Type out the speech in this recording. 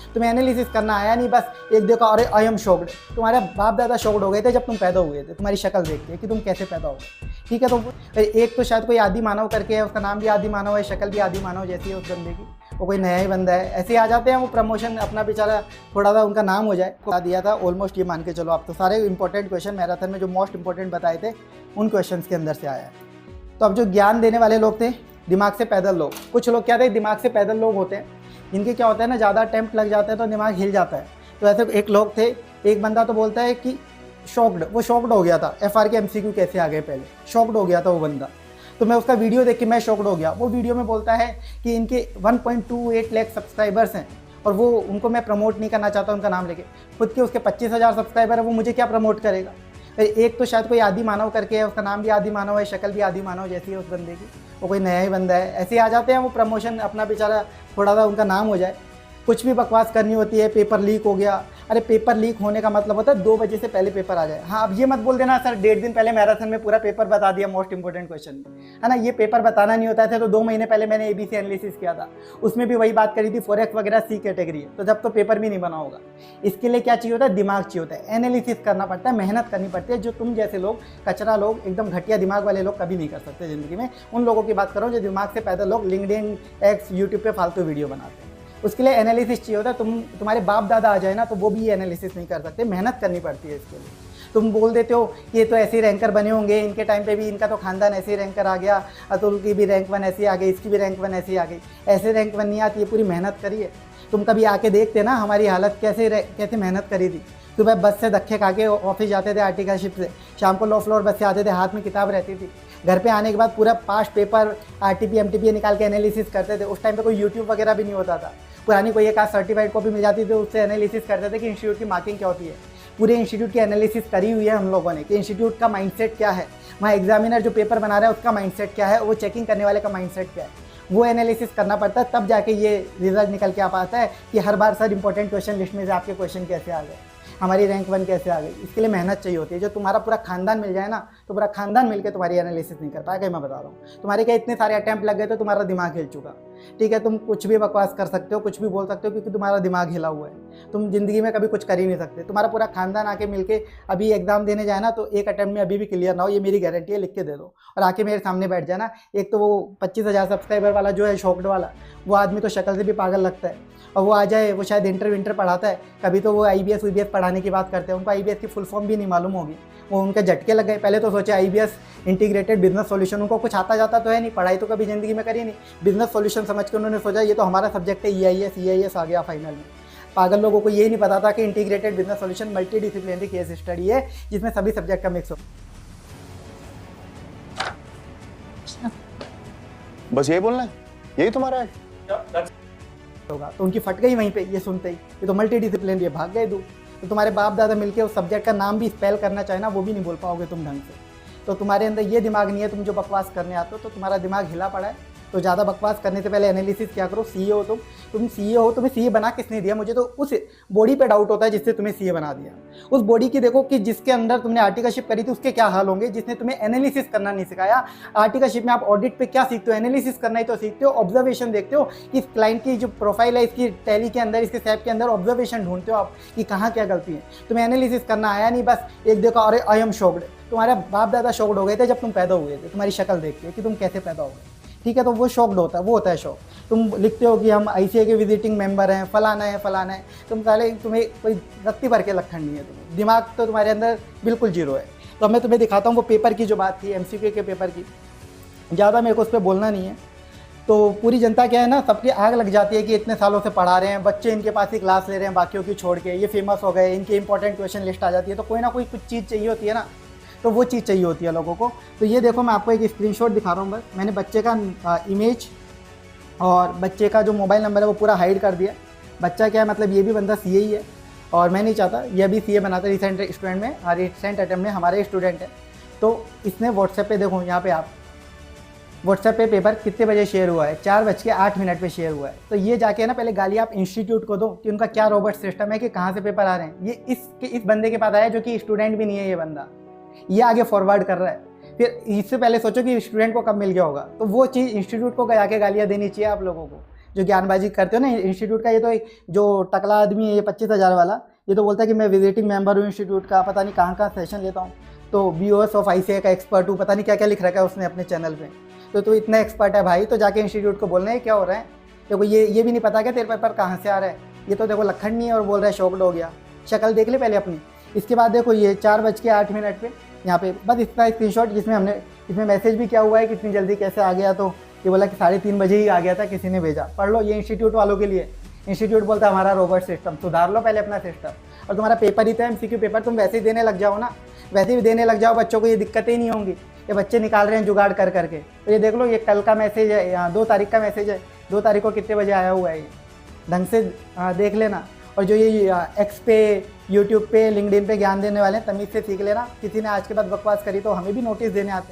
तुम्हें एनालिसिस करना आया नहीं, बस एक देखो अरे आई एम शॉक्ड। तुम्हारे बाप दादा शॉक्ड हो गए थे जब तुम पैदा हुए थे, तुम्हारी शक्ल देख के कि तुम कैसे पैदा हो गए। ठीक है, तो एक तो शायद कोई आदि मानव करके है, उसका नाम भी आदि मानव है, शक्ल भी आदि मानव जैसी है उस बंदे की, वो कोई नया ही बंदा है, ऐसे ही आ जाते हैं वो प्रमोशन अपना बेचारा थोड़ा सा उनका नाम हो जाए। बता दिया था ऑलमोस्ट, ये मान के चलो आप तो सारे इंपॉर्टेंट क्वेश्चन मैराथन में जो मोस्ट इंपॉर्टेंट बताए थे उन क्वेश्चंस के अंदर से आया है। तो अब जो ज्ञान देने वाले लोग थे, दिमाग से पैदल लोग, कुछ लोग क्या थे दिमाग से पैदल लोग होते हैं, जिनके क्या होता है ना ज़्यादा अटेम्प्ट लग जाता है तो दिमाग हिल जाता है। तो ऐसे एक लोग थे, एक बंदा तो बोलता है कि शॉक्ड, वो शॉक्ड हो गया था FR के MCQ कैसे आ गए, पहले शॉक्ड हो गया था वो बंदा। तो मैं उसका वीडियो देख के मैं शॉक्ड हो गया। वो वीडियो में बोलता है कि इनके 1.28 लाख सब्सक्राइबर्स हैं और वो उनको मैं प्रमोट नहीं करना चाहता उनका नाम लेके, खुद के उसके 25,000 सब्सक्राइबर है, वो मुझे क्या प्रमोट करेगा। एक तो शायद कोई आदि मानव करके है, उसका नाम भी आदि मानव है, शक्ल भी आदि मानव जैसी है उस बंदे की, वो कोई नया ही बंदा है, ऐसे ही आ जाते हैं वो प्रमोशन अपना बेचारा थोड़ा सा उनका नाम हो जाए। कुछ भी बकवास करनी होती है, पेपर लीक हो गया, अरे पेपर लीक होने का मतलब होता है 2 बजे से पहले पेपर आ जाए। हाँ, अब ये मत बोल देना सर 1.5 दिन पहले मैराथन में पूरा पेपर बता दिया मोस्ट इंपोर्टेंट क्वेश्चन, है ना, ये पेपर बताना नहीं होता था। तो 2 महीने पहले मैंने ABC एनालिसिस किया था, उसमें भी वही बात करी थी, फॉरेक्स वगैरह C कैटेगरी है, तो जब तो पेपर भी नहीं बना होगा। इसके लिए क्या चाहिए होता है, दिमाग चाहिए होता है, एनालिसिस करना पड़ता है, मेहनत करनी पड़ती है, जो तुम जैसे लोग कचरा लोग एकदम घटिया दिमाग वाले लोग कभी नहीं कर सकते ज़िंदगी में। उन लोगों की बात करो जो दिमाग से पैदल लोग लिंक्डइन, X, यूट्यूब पे फालतू वीडियो बनाते हैं। उसके लिए एनालिसिस चाहिए होता है। तुम्हारे बाप दादा आ जाए ना तो वो भी ये एनालिसिस नहीं कर सकते, मेहनत करनी पड़ती है इसके लिए। तुम बोल देते हो ये तो ऐसे ही रैंकर बने होंगे, इनके टाइम पे भी इनका तो खानदान ऐसे ही रैंकर आ गया, अतुल की भी रैंक 1 ऐसी आ गई, इसकी भी रैंक 1 ऐसी आ गई। ऐसे रैंक 1 नहीं आती है, पूरी मेहनत करिए। तुम कभी आके देखते ना हमारी हालत कैसे मेहनत करी थी। सुबह बस से धक्के खा के ऑफिस जाते थे आर्टिकलशिप से, शाम को लॉ फ्लोर बस से आते थे, हाथ में किताब रहती थी। घर पे आने के बाद पूरा पास्ट पेपर RTP MTP निकाल के एनालिसिस करते थे। उस टाइम पे कोई यूट्यूब वगैरह भी नहीं होता था, पुरानी कोई एक आध सर्टिफाइड कॉपी मिल जाती थी, उससे एनालिसिस करते थे कि इंस्टीट्यूट की मार्किंग क्या होती है। पूरे इंस्टीट्यूट की एनालिसिस करी हुई है हम लोगों ने कि इंस्टीट्यूट का माइंडसेट क्या है, वहाँ एग्जामिनर जो पेपर बना रहा है उसका माइंडसेट क्या है, वो चेकिंग करने वाले का माइंडसेट क्या है, वो एनालिसिस करना पड़ता है। तब जाके ये रिजल्ट निकल के आ पाता है कि हर बार सर इंपॉर्टेंट क्वेश्चन लिस्ट में से आपके क्वेश्चन कैसे आ गए, हमारी रैंक 1 कैसे आ गई। इसके लिए मेहनत चाहिए होती है। जो तुम्हारा पूरा खानदान मिल जाए ना तो पूरा खानदान मिलकर तुम्हारी एनालिसिस नहीं कर पाएगा। मैं बता रहा हूँ, तुम्हारे क्या इतने सारे अटैम्प्ट लग गए तो तुम्हारा दिमाग हिल चुका। ठीक है, तुम कुछ भी बकवास कर सकते हो, कुछ भी बोल सकते हो, क्योंकि तुम्हारा दिमाग हिला हुआ है। तुम जिंदगी में कभी कुछ कर ही नहीं सकते। तुम्हारा पूरा खानदान आके मिलके अभी एग्जाम देने जाए ना तो एक अटैम्प्ट में अभी भी क्लियर ना हो, ये मेरी गारंटी है, लिख के दे दो और आके मेरे सामने बैठ जाना। एक तो वो 25,000 सब्सक्राइबर वाला जो है शॉक्ड वाला, वो आदमी तो शक्ल से भी पागल लगता है, और वो आ जाए, वो शायद इंटर पढ़ाता है, कभी तो वो IBS UBS पढ़ाने की बात करते हैं, उनको IBS की फुल फॉर्म भी नहीं मालूम होगी, वो उनके झटके लग गए। पहले तो सोचे IBS इंटीग्रेटेड बिजनेस सॉल्यूशन, उनको कुछ आता जाता तो है नहीं, पढ़ाई तो कभी ज़िंदगी में करी नहीं, बिजनेस सॉल्यूशन समझ के उन्होंने सोचा ये तो हमारा सब्जेक्ट है, EIS आ गया फाइनल में। पागल लोगों को ये नहीं पता था कि integrated business solution multi disciplinary case study है जिसमें सभी सब्जेक्ट का मिक्स हो। बस यही बोलना है, यही तुम्हारा है होगा। तो उनकी फट गई वहीं पे ये सुनते ही, ये तो मल्टी डिसिप्लिनरी है, भाग गए दूर। तो तुम्हारे बाप दादा मिलके उस सब्जेक्ट का नाम भी स्पेल करना चाहे ना वो भी नहीं बोल पाओगे तुम ढंग से। तो तुम्हारे अंदर ये दिमाग नहीं है, तुम जो बकवास करने आते हो तो तुम्हारा दिमाग हिला पड़ा है। तो ज़्यादा बकवास करने से पहले एनालिसिस क्या करो। CEO हो तुम CEO हो, तुम्हें CA बना किसने दिया? मुझे तो उस बॉडी पे डाउट होता है जिससे तुम्हें CA बना दिया। उस बॉडी की देखो कि जिसके अंदर तुमने आर्टिकलशिप करी थी उसके क्या हाल होंगे, जिसने तुम्हें एनालिसिस करना नहीं सिखाया। आर्टिकलशिप में आप ऑडिट पे क्या सीखते हो? एनालिसिस करना ही तो सीखते हो, ऑब्जर्वेशन देखते हो कि इस क्लाइंट की जो प्रोफाइल है, इसकी टैली के अंदर, इसके सैप के अंदर ऑब्जर्वेशन ढूंढते हो आप कि कहाँ क्या गलती है। तुम्हें एनालिसिस करना आया नहीं, बस एक देखो अरे आई एम शॉक्ड। तुम्हारे बाप दादा शॉक्ड हो गए थे जब तुम पैदा हुए थे, तुम्हारी शक्ल देख के कि तुम कैसे पैदा हो गए। ठीक है, तो वो शॉक्ड होता है, वो होता है शॉक। तुम लिखते हो कि हम ICA के विजिटिंग मेंबर हैं, फलाना है, तुम साले, तुम्हें कोई रत्ती भर के लखन नहीं है, तुम्हें दिमाग तो तुम्हारे अंदर बिल्कुल जीरो है। तो मैं तुम्हें दिखाता हूँ वो पेपर की जो बात थी, MCQ के पेपर की। ज़्यादा मेरे को उस पर बोलना नहीं है। तो पूरी जनता क्या है ना, सबकी आग लग जाती है कि इतने सालों से पढ़ा रहे हैं, बच्चे इनके पास ही क्लास ले रहे हैं बाकियों की छोड़ के, ये फेमस हो गए, इनकी इंपॉर्टेंट क्वेश्चन लिस्ट आ जाती है। तो कोई ना कोई कुछ चीज़ चाहिए होती है ना, तो वो चीज़ चाहिए होती है लोगों को। तो ये देखो, मैं आपको एक स्क्रीनशॉट दिखा रहा हूँ। बस मैंने बच्चे का इमेज और बच्चे का जो मोबाइल नंबर है वो पूरा हाइड कर दिया। बच्चा क्या है, मतलब ये भी बंदा CA ही है और मैं नहीं चाहता ये भी CA बनाता। रिसेंट स्टूडेंट में, रिसेंट अटेम्प्ट में हमारे स्टूडेंट है। तो इसने व्हाट्सएप पे देखो, यहाँ पे आप व्हाट्सएप पे पेपर कितने बजे शेयर हुआ है, 4:08 पे शेयर हुआ है। तो ये जाके ना पहले गाली आप इंस्टीट्यूट को दो कि उनका क्या रोबोट सिस्टम है कि कहाँ से पेपर आ रहे हैं। ये इस बंदे के पास आया जो कि स्टूडेंट भी नहीं है, ये बंदा ये आगे फॉरवर्ड कर रहा है। फिर इससे पहले सोचो कि स्टूडेंट को कब मिल गया होगा। तो वो चीज़ इंस्टीट्यूट को जाके गालियाँ देनी चाहिए आप लोगों को जो ज्ञानबाजी करते हो ना इंस्टीट्यूट का। ये तो जो टकला आदमी है ये 25,000 वाला, ये तो बोलता है कि मैं विजिटिंग मेंबर हूँ इंस्टीट्यूट का, पता नहीं कहाँ कहाँ सेशन लेता हूँ, तो BOS ऑफ ICAI का एक्सपर्ट हूँ, पता नहीं क्या क्या लिख रखा है उसने अपने चैनल पे। तो तू इतना एक्सपर्ट है भाई, तो जाके इंस्टीट्यूट को बोलना है क्या हो रहा है। देखो ये भी नहीं पता क्या तेरे पेपर कहाँ से आ रहा है। ये तो देखो लखन नहीं है और बोल रहा है शॉक्ड हो गया। शक्ल देख ले पहले अपनी। इसके बाद देखो ये 4:08 पे यहाँ पे बस इतना स्क्रीनशॉट, जिसमें हमने इसमें मैसेज भी क्या हुआ है कि इतनी जल्दी कैसे आ गया। तो ये बोला कि 3:30 बजे ही आ गया था, किसी ने भेजा। पढ़ लो, ये इंस्टीट्यूट वालों के लिए। इंस्टीट्यूट बोलता है हमारा रोबोट सिस्टम, सुधार लो पहले अपना सिस्टम। और तुम्हारा पेपर ही था MCQ पेपर, तुम वैसे ही देने लग जाओ ना, वैसे ही देने लग जाओ, बच्चों को ये दिक्कतें ही नहीं होंगी। ये बच्चे निकाल रहे हैं जुगाड़ कर करके। तो ये देख लो, ये कल का मैसेज है, यहाँ 2 तारीख का मैसेज है, 2 तारीख को कितने बजे आया हुआ है ये, ढंग से देख लेना। और जो ये X पे, YouTube पे, LinkedIn पे ज्ञान देने वाले हैं, तमीज़ से सीख लेना। किसी ने आज के बाद बकवास करी तो हमें भी नोटिस देने आते हैं।